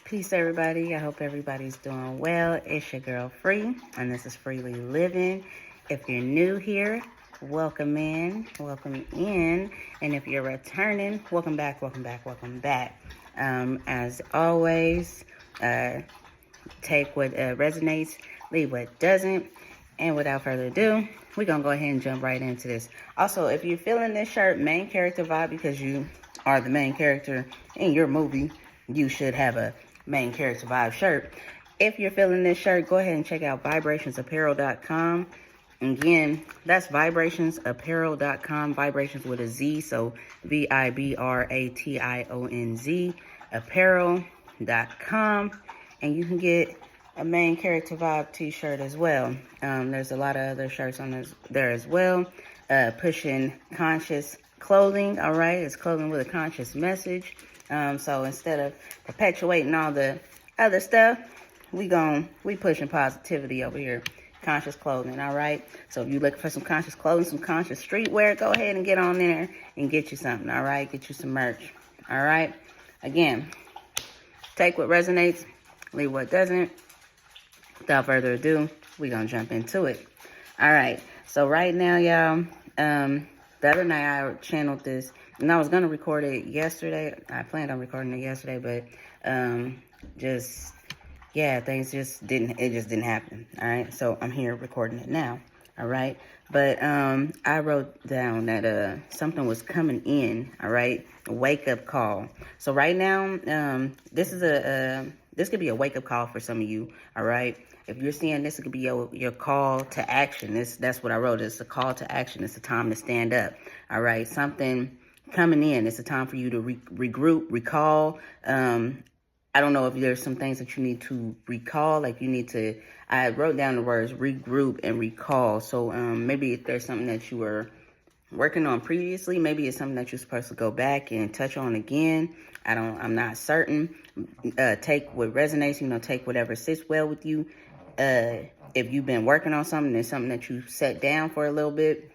Peace, everybody. I hope everybody's doing well. It's your girl, Free, and this is Freely Living. If you're new here, welcome in, welcome in. And if you're returning, welcome back, welcome back, welcome back. As always, take what resonates, leave what doesn't. And without further ado, we're going to go ahead and jump right into this. Also, if you're feeling this shirt main character vibe because you are the main character in your movie, you should have a main character vibe shirt. If you're feeling this shirt, go ahead and check out vibrationsapparel.com. Again, that's vibrationsapparel.com. Vibrations with a Z, so VIBRATIONZ apparel.com. And you can get a main character vibe t-shirt as well. There's a lot of other shirts on there as well. Pushing conscious clothing, all right? It's clothing with a conscious message. So instead of perpetuating all the other stuff, we pushing positivity over here. Conscious clothing, all right? So if you're looking for some conscious clothing, some conscious streetwear, go ahead and get on there and get you something, all right? Get you some merch, all right? Again, take what resonates, leave what doesn't. Without further ado, we're going to jump into it. All right. So right now, y'all, the other night I channeled this, and I was going to record it yesterday. I planned on recording it yesterday, but things just didn't happen. All right. So I'm here recording it now. All right. But I wrote down that something was coming in. All right. A wake-up call. So right now, this could be a wake-up call for some of you. All right. If you're seeing this, it could be your call to action. That's what I wrote. It's a call to action. It's a time to stand up. All right. Something coming in. It's a time for you to regroup, recall. I don't know if there's some things that you need to recall. Like I wrote down the words regroup and recall. So maybe if there's something that you were working on previously, maybe it's something that you're supposed to go back and touch on again. I'm not certain. Take what resonates, take whatever sits well with you. If you've been working on something and something that you set down for a little bit,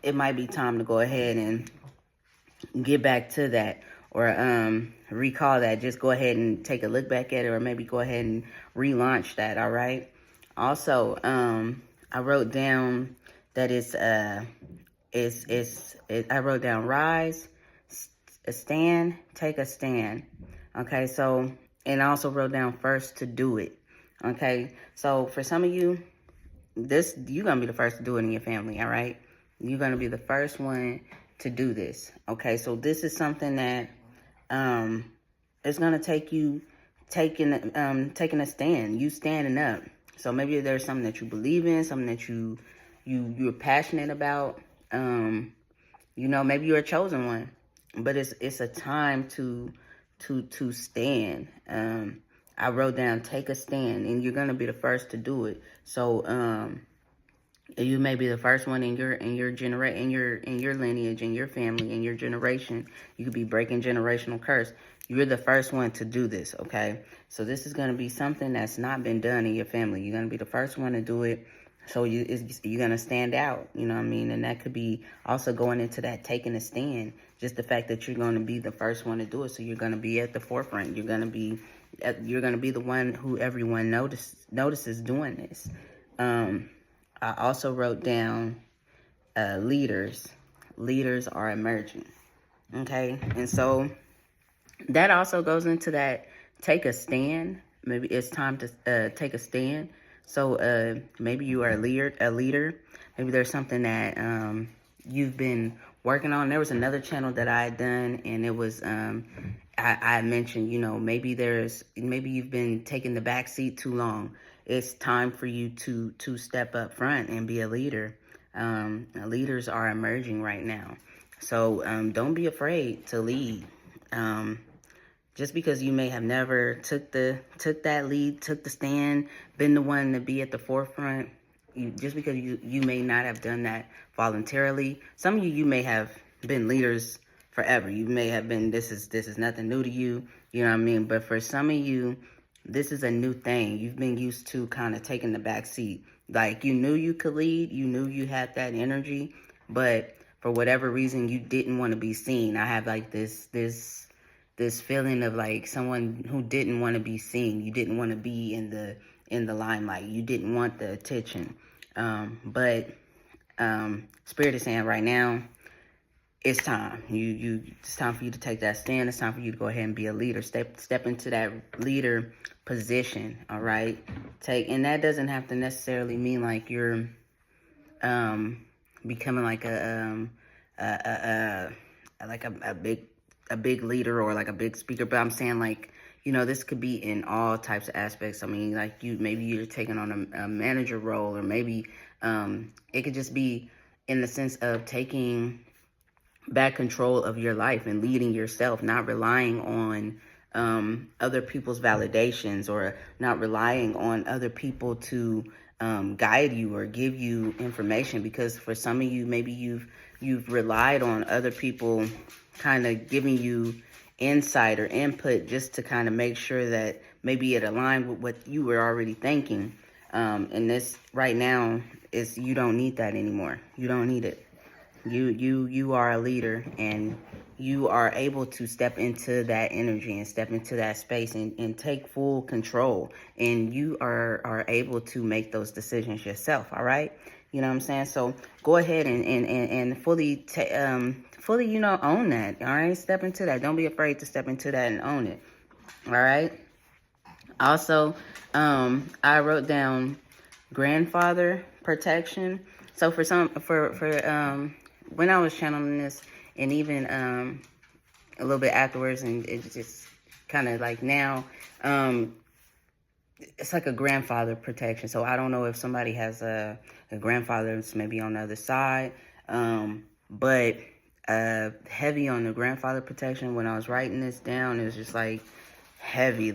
it might be time to go ahead and get back to that or recall that. Just go ahead and take a look back at it, or maybe go ahead and relaunch that. All right. Also, I wrote down that I wrote down rise, stand, take a stand. Okay. So, and I also wrote down first to do it. Okay, so for some of you, you're going to be the first to do it in your family, all right? You're going to be the first one to do this, okay? So this is something that it's going to take you taking a stand, you standing up. So maybe there's something that you believe in, something that you're passionate about. Maybe you're a chosen one, but it's a time to stand. I wrote down, take a stand, and you're going to be the first to do it. So, you may be the first one in your lineage, in your family, in your generation. You could be breaking generational curse. You're the first one to do this, okay? So this is going to be something that's not been done in your family. You're going to be the first one to do it. So you're going to stand out, you know what I mean? And that could be also going into that taking a stand. Just the fact that you're going to be the first one to do it. So you're going to be at the forefront. You're going to be the one who everyone notices doing this. I also wrote down leaders. Leaders are emerging. Okay. And so that also goes into that take a stand. Maybe it's time to take a stand. So maybe you are a leader. Maybe there's something that you've been working on. There was another channel that I had done, and it was I mentioned, maybe you've been taking the back seat too long. It's time for you to step up front and be a leader. Leaders are emerging right now. So don't be afraid to lead. Just because you may have never took that lead, took the stand, been the one to be at the forefront, just because you may not have done that voluntarily. Some of you may have been leaders forever. You may have been, this is nothing new to you, you know what I mean? But for some of you, this is a new thing. You've been used to kind of taking the back seat. Like, you knew you could lead, you knew you had that energy, but for whatever reason, you didn't want to be seen. I have like this this feeling of like someone who didn't want to be seen. You didn't want to be in the limelight. You didn't want the attention. But Spirit is saying right now, it's time. It's time for you to take that stand. It's time for you to go ahead and be a leader. Step into that leader position. All right. And that doesn't have to necessarily mean like you're becoming like a big leader or like a big speaker. But I'm saying like, this could be in all types of aspects. I mean, like maybe you're taking on a manager role, or maybe it could just be in the sense of taking back control of your life and leading yourself, not relying on other people's validations, or not relying on other people to guide you or give you information. Because for some of you, maybe you've relied on other people kind of giving you insight or input just to kind of make sure that maybe it aligned with what you were already thinking. And this right now is, you don't need that anymore. You don't need it. You are a leader, and you are able to step into that energy and step into that space and take full control. And you are able to make those decisions yourself. All right. You know what I'm saying? So go ahead and fully, own that. All right. Step into that. Don't be afraid to step into that and own it. All right. Also, I wrote down grandfather protection. So when I was channeling this, and even a little bit afterwards, and it's just kind of like now, it's like a grandfather protection. So I don't know if somebody has a grandfather that's maybe on the other side, but heavy on the grandfather protection. When I was writing this down, it was just like heavy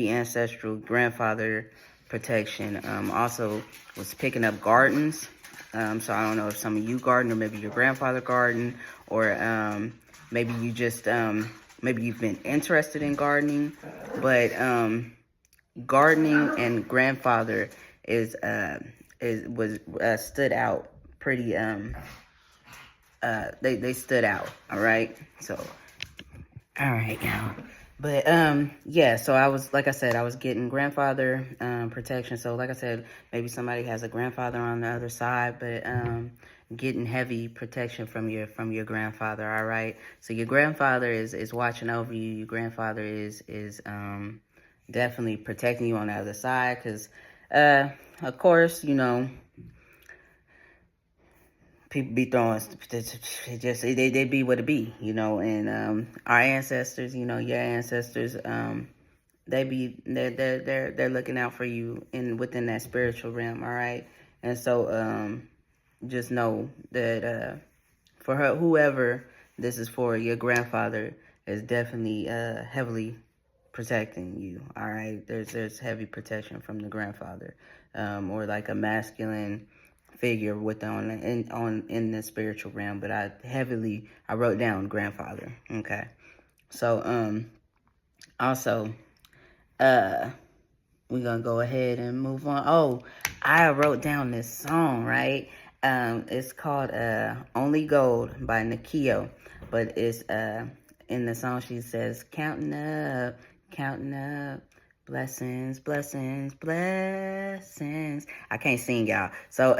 ancestral grandfather protection. Also was picking up gardens. So I don't know if some of you garden, or maybe your grandfather garden, or maybe you just maybe you've been interested in gardening. But gardening and grandfather stood out pretty. They stood out. All right. So all right, y'all. But yeah, so I was, like I said, I was getting grandfather protection. So like I said, maybe somebody has a grandfather on the other side, but getting heavy protection from your grandfather. All right. So your grandfather is watching over you. Your grandfather is definitely protecting you on the other side, because of course, people be throwing, they be what it be, and our ancestors, your ancestors, they're looking out for you within that spiritual realm. All right. And so just know that for whoever this is for, your grandfather is definitely heavily protecting you. All right. There's heavy protection from the grandfather, or like a masculine figure in the spiritual realm. But I wrote down grandfather. Okay. So also we're gonna go ahead and move on. Oh, I wrote down this song, right? It's called Only Gold by Nikio. But it's in the song she says, counting up, blessings, blessings, blessings. I can't sing, y'all, so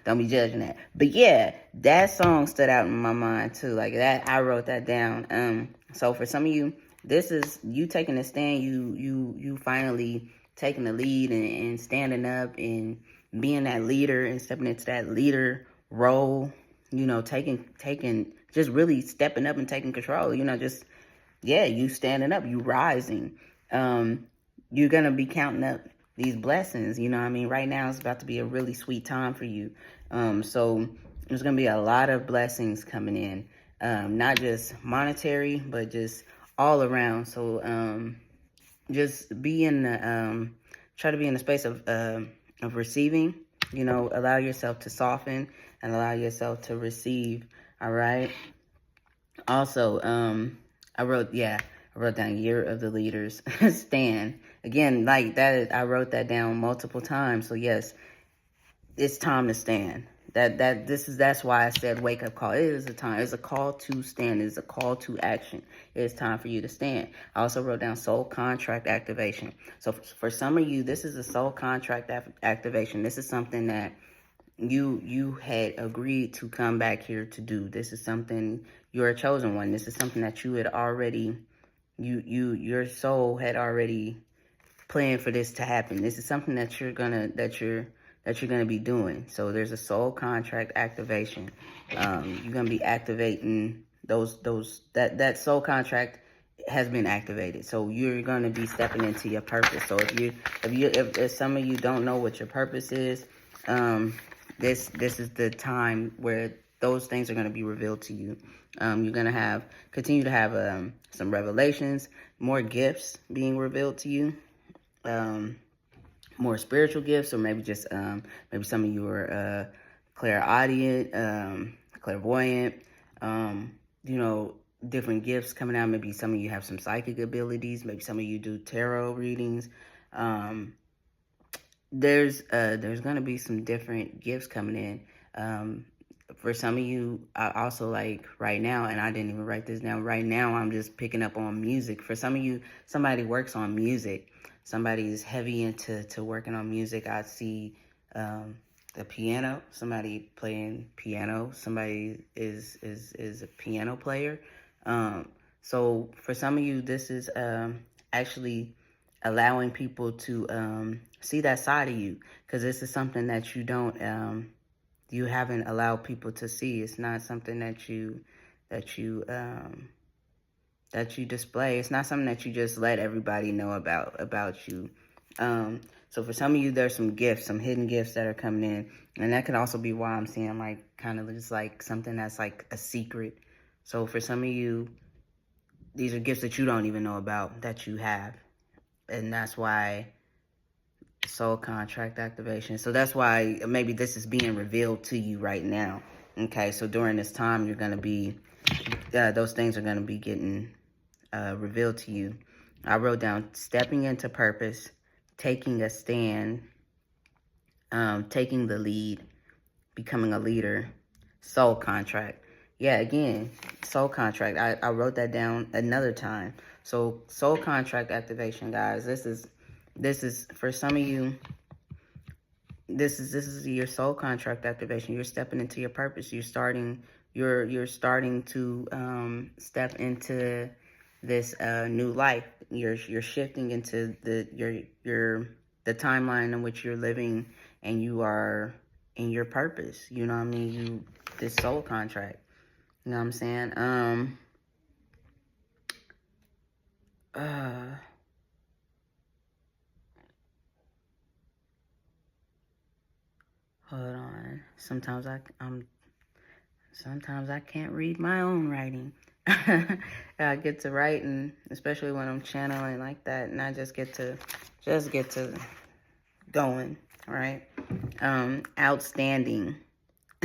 don't be judging that. But yeah, that song stood out in my mind too. Like that, I wrote that down. So for some of you, this is you taking a stand. You finally taking the lead and standing up and being that leader and stepping into that leader role. Taking just really stepping up and taking control. You standing up, you rising. You're going to be counting up these blessings. Right now it's about to be a really sweet time for you. So there's going to be a lot of blessings coming in, not just monetary, but just all around. So just try to be in the space of receiving, allow yourself to soften and allow yourself to receive. All right. Also, I wrote down Year of the Leaders. Stand. Again, like that, I wrote that down multiple times. So yes, it's time to stand. That's why I said wake up call. It is a time. It's a call to stand. It's a call to action. It's time for you to stand. I also wrote down soul contract activation. So for some of you, this is a soul contract activation. This is something that you had agreed to come back here to do. This is something, you're a chosen one. This is something that you had already, your soul had already planned for this to happen. This is something that you're gonna be doing. So there's a soul contract activation. You're gonna be activating that soul contract has been activated. So you're gonna be stepping into your purpose. So if some of you don't know what your purpose is, this is the time where those things are going to be revealed to you. You're going to continue to have some revelations, more gifts being revealed to you, more spiritual gifts, or maybe just maybe some of you are clairaudient, clairvoyant, different gifts coming out. Maybe some of you have some psychic abilities. Maybe some of you do tarot readings. There's going to be some different gifts coming in. For some of you, I also, like right now, and I didn't even write this down. Right now, I'm just picking up on music. For some of you, somebody works on music. Somebody is heavy into working on music. I see the piano. Somebody playing piano. Somebody is a piano player. So for some of you, this is actually allowing people to see that side of you, because this is something that you haven't allowed people to see. It's not something that you display. It's not something that you just let everybody know about you. So for some of you, there's some gifts, some hidden gifts that are coming in, and that could also be why I'm seeing like kind of just like something that's like a secret. So for some of you, these are gifts that you don't even know about that you have. And that's why soul contract activation. So that's why maybe this is being revealed to you right now. Okay, so during this time, you're going to be, those things are going to be getting revealed to you. I wrote down stepping into purpose, taking a stand, taking the lead, becoming a leader, soul contract. Yeah, again, soul contract. I wrote that down another time. So soul contract activation, guys. This is for some of you. This is your soul contract activation. You're stepping into your purpose. You're starting to step into this new life. You're shifting into the timeline in which you're living, and you are in your purpose. You know what I mean? This soul contract. You know what I'm saying? Hold on. Sometimes I can't read my own writing. I get to writing, especially when I'm channeling like that, and I just get to going, right? Outstanding.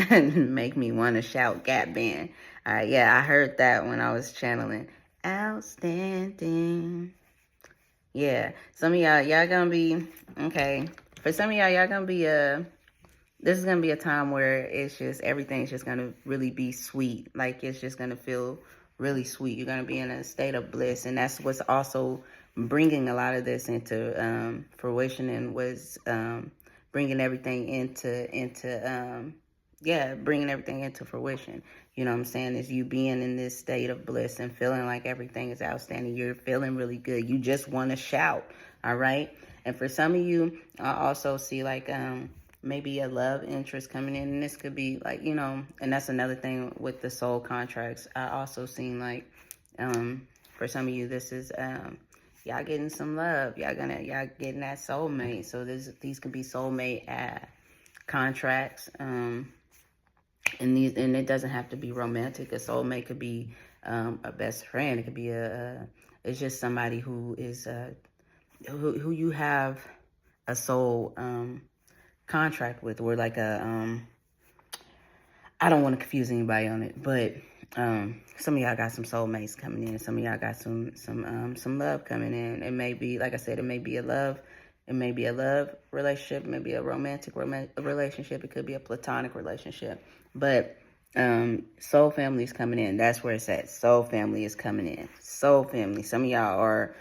Make me want to shout Gap Band. All right, yeah, I heard that when I was channeling. Outstanding. Yeah, some of y'all gonna be, okay. For some of y'all gonna be, this is gonna be a time where it's just, everything's just gonna really be sweet. Like, it's just gonna feel really sweet. You're gonna be in a state of bliss, and that's what's also bringing a lot of this into fruition, and was bringing everything bringing everything into fruition. You know what I'm saying? Is you being in this state of bliss and feeling like everything is outstanding. You're feeling really good. You just want to shout, all right? And for some of you, I also see like maybe a love interest coming in. And this could be like, and that's another thing with the soul contracts. I also seen like, for some of you, this is, y'all getting some love. Y'all getting that soulmate. So these could be soulmate contracts. And it doesn't have to be romantic. A soulmate could be a best friend. It could be it's just somebody who is who you have a soul contract with, or like I don't want to confuse anybody on it, but some of y'all got some soulmates coming in. Some of y'all got some love coming in. It may be, like I said, it may be a love It may be a love relationship, maybe a romantic relationship. It could be a platonic relationship. But soul family is coming in. That's where it's at. Soul family is coming in. Soul family. Some of y'all are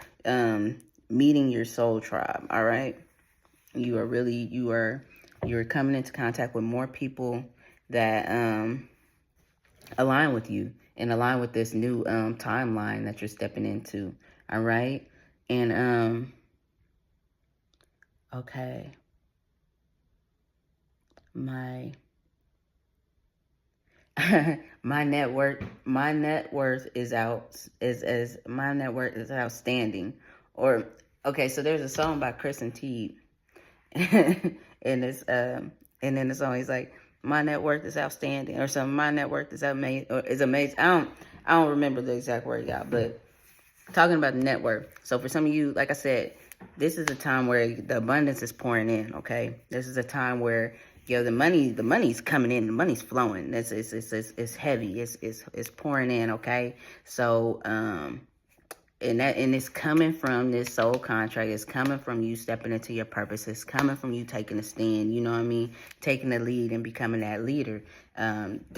meeting your soul tribe. All right. You're coming into contact with more people that align with you and align with this new timeline that you're stepping into. All right. And okay. My my net worth is my net worth is outstanding. Or okay, so there's a song by Chris and T and and then the song is like, my net worth is outstanding or something. My net worth is amazing or is amazing. I don't remember the exact word, y'all, but talking about the net worth. So for some of you, like I said, this is a time where the abundance is pouring in, okay? This is a time where the money's coming in, the money's flowing. It's heavy. It's pouring in, okay? So and it's coming from this soul contract. It's coming from you stepping into your purpose. It's coming from you taking a stand. You know what I mean? Taking the lead and becoming that leader.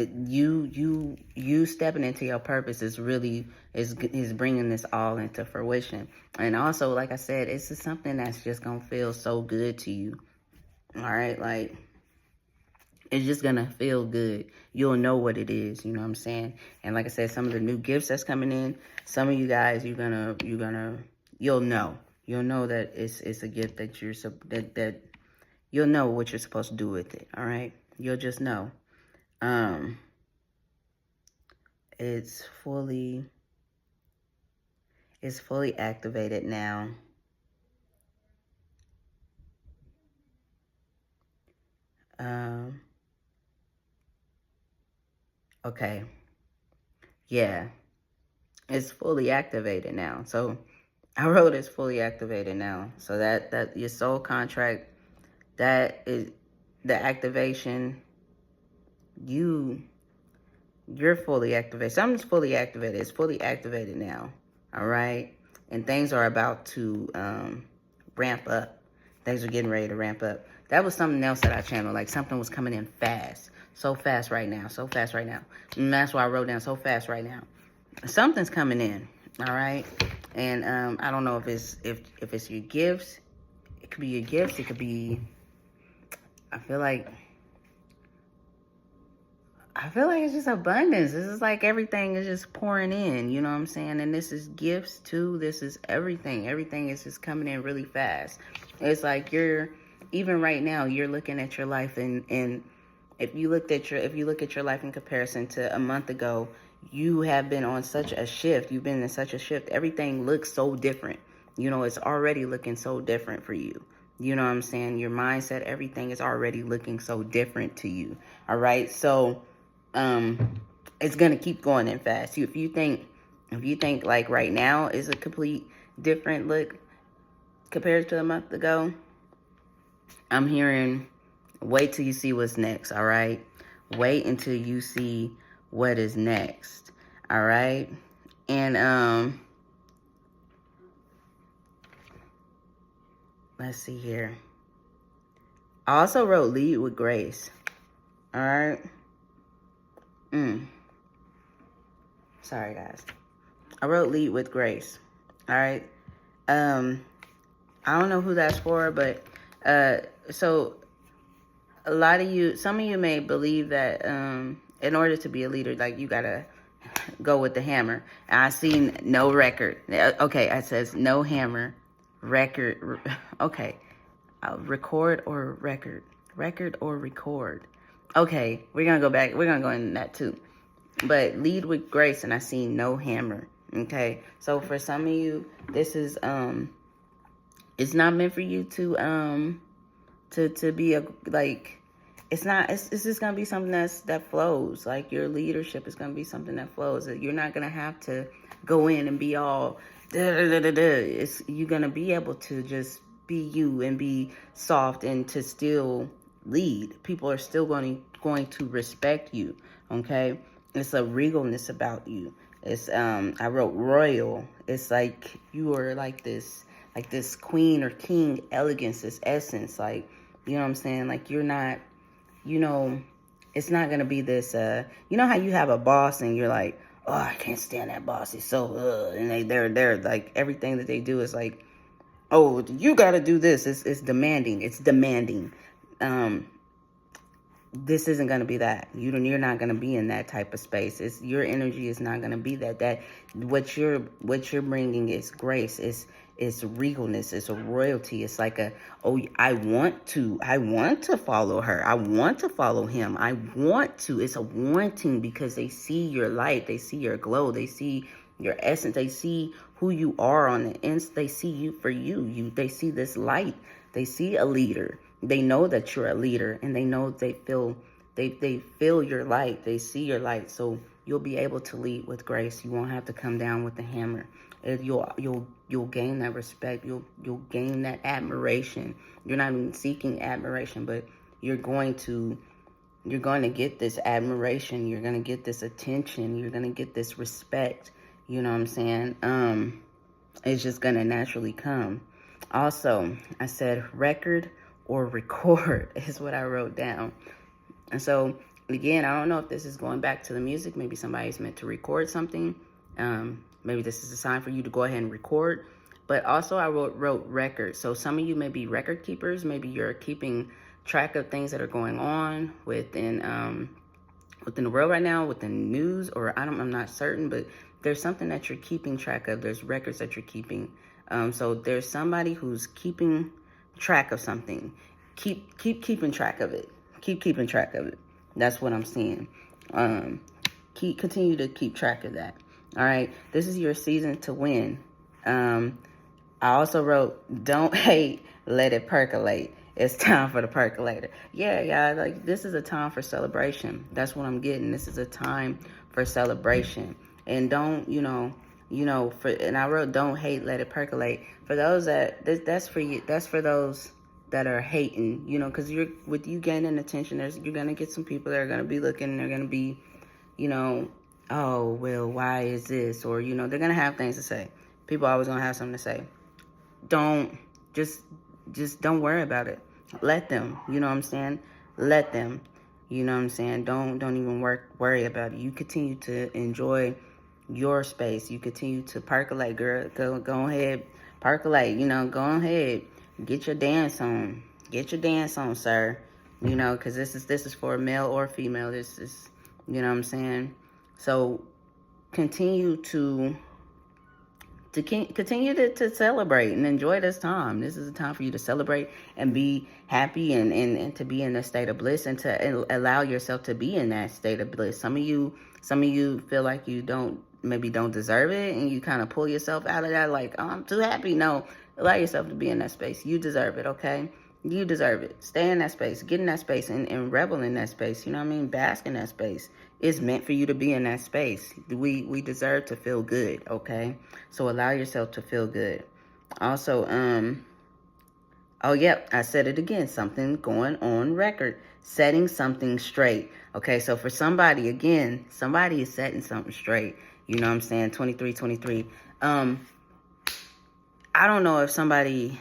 You stepping into your purpose is really is bringing this all into fruition. And also, like I said, it's just something that's just gonna feel so good to you. All right, like. It's just gonna feel good. You'll know what it is, you know what I'm saying? And like I said, some of the new gifts that's coming in, some of you guys, you'll know. You'll know that it's a gift that that you'll know what you're supposed to do with it, all right? You'll just know. It's fully activated now. Okay. Yeah. It's fully activated now. So I wrote it's fully activated now. So that your soul contract, that is the activation, you're fully activated. Something's fully activated. It's fully activated now. All right. And things are about to ramp up. Things are getting ready to ramp up. That was something else that I channeled. Like something was coming in fast. So fast right now. So fast right now. And that's why I wrote down so fast right now. Something's coming in. All right. And I don't know if it's your gifts. It could be your gifts. It could be, I feel like it's just abundance. This is like everything is just pouring in, you know what I'm saying? And this is gifts too. This is everything. Everything is just coming in really fast. It's like even right now, you're looking at your life and if you look at your life in comparison to a month ago, you have been on such a shift. You've been in such a shift. Everything looks so different. You know, it's already looking so different for you. You know what I'm saying? Your mindset, everything is already looking so different to you. All right. So, it's going to keep going in fast. If you think like right now is a complete different look compared to a month ago, I'm hearing wait till you see what's next. All right. Wait until you see what is next. All right. And, let's see here. I also wrote lead with grace. All right. Sorry, guys. I wrote lead with grace. All right. I don't know who that's for, but so a lot of you, some of you may believe that in order to be a leader, like you gotta go with the hammer. And I seen no record. Okay, it says no hammer, record. Okay, record or record, record or record. Okay, we're gonna go back. We're gonna go into that too. But lead with grace, and I see no hammer. Okay, so for some of you, this is it's not meant for you to be a like. It's not. It's just gonna be something that flows. Like your leadership is gonna be something that flows. You're not gonna have to go in and be all. It's you're gonna be able to just be you and be soft and to still lead. People are still going to respect you. Okay, it's a regalness about you. It's I wrote royal. It's like you are like this like this queen or king elegance, this essence, like, you know what I'm saying? Like, you're not, you know, it's not going to be this, you know how you have a boss and you're like, oh, I can't stand that boss. He's so, and they're like, everything that they do is like, oh, you got to do this. It's demanding. It's demanding. This isn't going to be that. You're not going to be in that type of space. Your energy is not going to be that what you're bringing is grace. It's regalness. It's a royalty. It's like I want to follow her. I want to follow him. I want to. It's a wanting, because they see your light. They see your glow. They see your essence. They see who you are on the inside. They see you for you. They see this light. They see a leader. They know that you're a leader, and they know they feel your light. They see your light, so you'll be able to lead with grace. You won't have to come down with the hammer. You'll gain that respect. You'll gain that admiration. You're not even seeking admiration, but you're going to get this admiration. You're going to get this attention. You're going to get this respect. You know what I'm saying? It's just going to naturally come. Also, I said record or record is what I wrote down. And so, again, I don't know if this is going back to the music. Maybe somebody's meant to record something. Maybe this is a sign for you to go ahead and record. But also, I wrote record. So some of you may be record keepers. Maybe you're keeping track of things that are going on within the world right now, within news, or I'm not certain, but there's something that you're keeping track of. There's records that you're keeping. So there's somebody who's keeping track of something. Keep keeping track of it. Keep keeping track of it. That's what I'm seeing. Continue to keep track of that. All right. This is your season to win. I also wrote, don't hate, let it percolate. It's time for the percolator. Yeah, like this is a time for celebration. That's what I'm getting. This is a time for celebration. And don't, and I wrote, don't hate, let it percolate. For those that's for you. That's for those that are hating, because with you gaining attention, you're going to get some people that are going to be looking, and they're going to be, oh, well, why is this? Or, they're going to have things to say. People always going to have something to say. Just don't worry about it. Let them, you know what I'm saying? Let them, you know what I'm saying? Don't even worry about it. You continue to enjoy your space. You continue to percolate, girl. Go ahead, percolate, go ahead. Get your dance on. Get your dance on, sir. Because this is for male or female. This is, you know what I'm saying? So continue to celebrate and enjoy this time. This is a time for you to celebrate and be happy and to be in a state of bliss, and to allow yourself to be in that state of bliss. Some of you feel like you don't deserve it, and you kind of pull yourself out of that, like, oh, I'm too happy. No, allow yourself to be in that space. You deserve it, okay? You deserve it. Stay in that space. Get in that space and revel in that space. You know what I mean? Bask in that space. It's meant for you to be in that space. We deserve to feel good, okay? So allow yourself to feel good. Also, I said it again. Something going on record. Setting something straight. Okay, so for somebody, again, somebody is setting something straight. You know what I'm saying? 23. I don't know if somebody's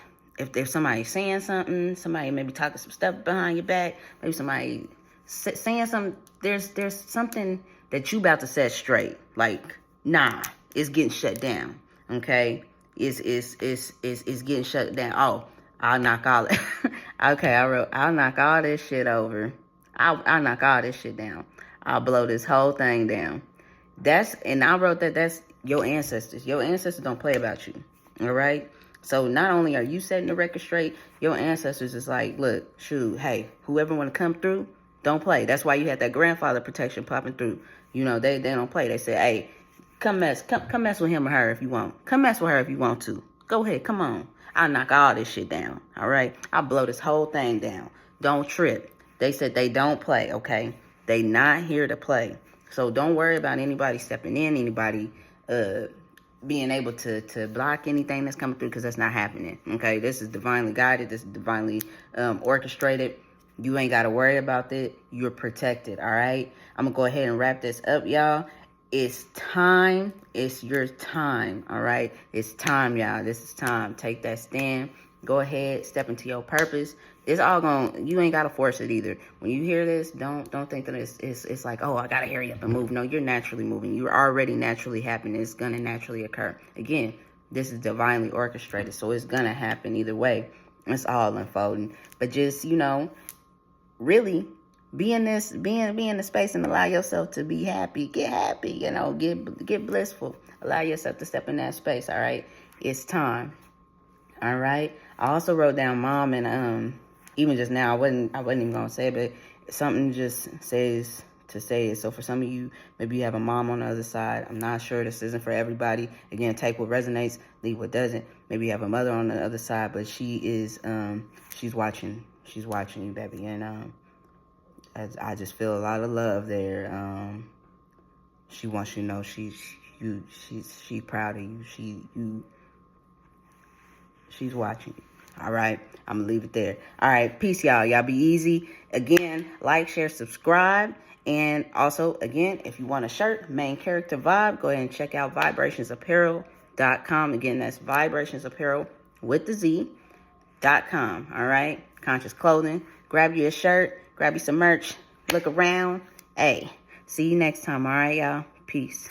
saying something, somebody maybe talking some stuff behind your back, maybe somebody saying something. There's something that you about to set straight. Like, nah, it's getting shut down. Okay, it's getting shut down. Oh, I'll knock all it. Okay, I wrote, I'll knock all this shit over. I'll knock all this shit down. I'll blow this whole thing down. And I wrote that's your ancestors. Your ancestors don't play about you. All right. So not only are you setting the record straight, your ancestors is like, look, shoot, hey, whoever want to come through, don't play. That's why you had that grandfather protection popping through. They don't play. They say, hey, come mess with him or her if you want. Come mess with her if you want to. Go ahead, come on. I'll knock all this shit down. All right. I'll blow this whole thing down. Don't trip. They said they don't play. Okay. They not here to play. So don't worry about anybody stepping in, anybody being able to block anything that's coming through, because that's not happening. Okay, this is divinely guided. This is divinely orchestrated. You ain't got to worry about it. You're protected. All right, I'm gonna go ahead and wrap this up, y'all. it's time. It's your time, all right? It's time, y'all. This is time. Take that stand. Go ahead, step into your purpose. It's all going. You ain't gotta force it either. When you hear this, don't think that it's like, oh, I gotta hurry up and move. No, you're naturally moving. You're already naturally happening. It's gonna naturally occur. Again, this is divinely orchestrated, so it's gonna happen either way. It's all unfolding. But just, you know, really be in the space and allow yourself to be happy. Get happy, you know, get blissful. Allow yourself to step in that space, all right? It's time. All right. I also wrote down mom, and even just now I wasn't even gonna say it, but something just says to say it. So for some of you, maybe you have a mom on the other side. I'm not sure, this isn't for everybody. Again, take what resonates, leave what doesn't. Maybe you have a mother on the other side, but she is she's watching you, baby. And I just feel a lot of love there. She wants you to know she's proud of you. She's watching you. All right. I'm going to leave it there. All right. Peace, y'all. Y'all be easy. Again, like, share, subscribe. And also, again, if you want a shirt, Main Character Vibe, go ahead and check out vibrationsapparel.com. Again, that's vibrationsapparel with the Z.com. All right. Conscious Clothing. Grab you a shirt. Grab you some merch. Look around. Hey, see you next time. All right, y'all. Peace.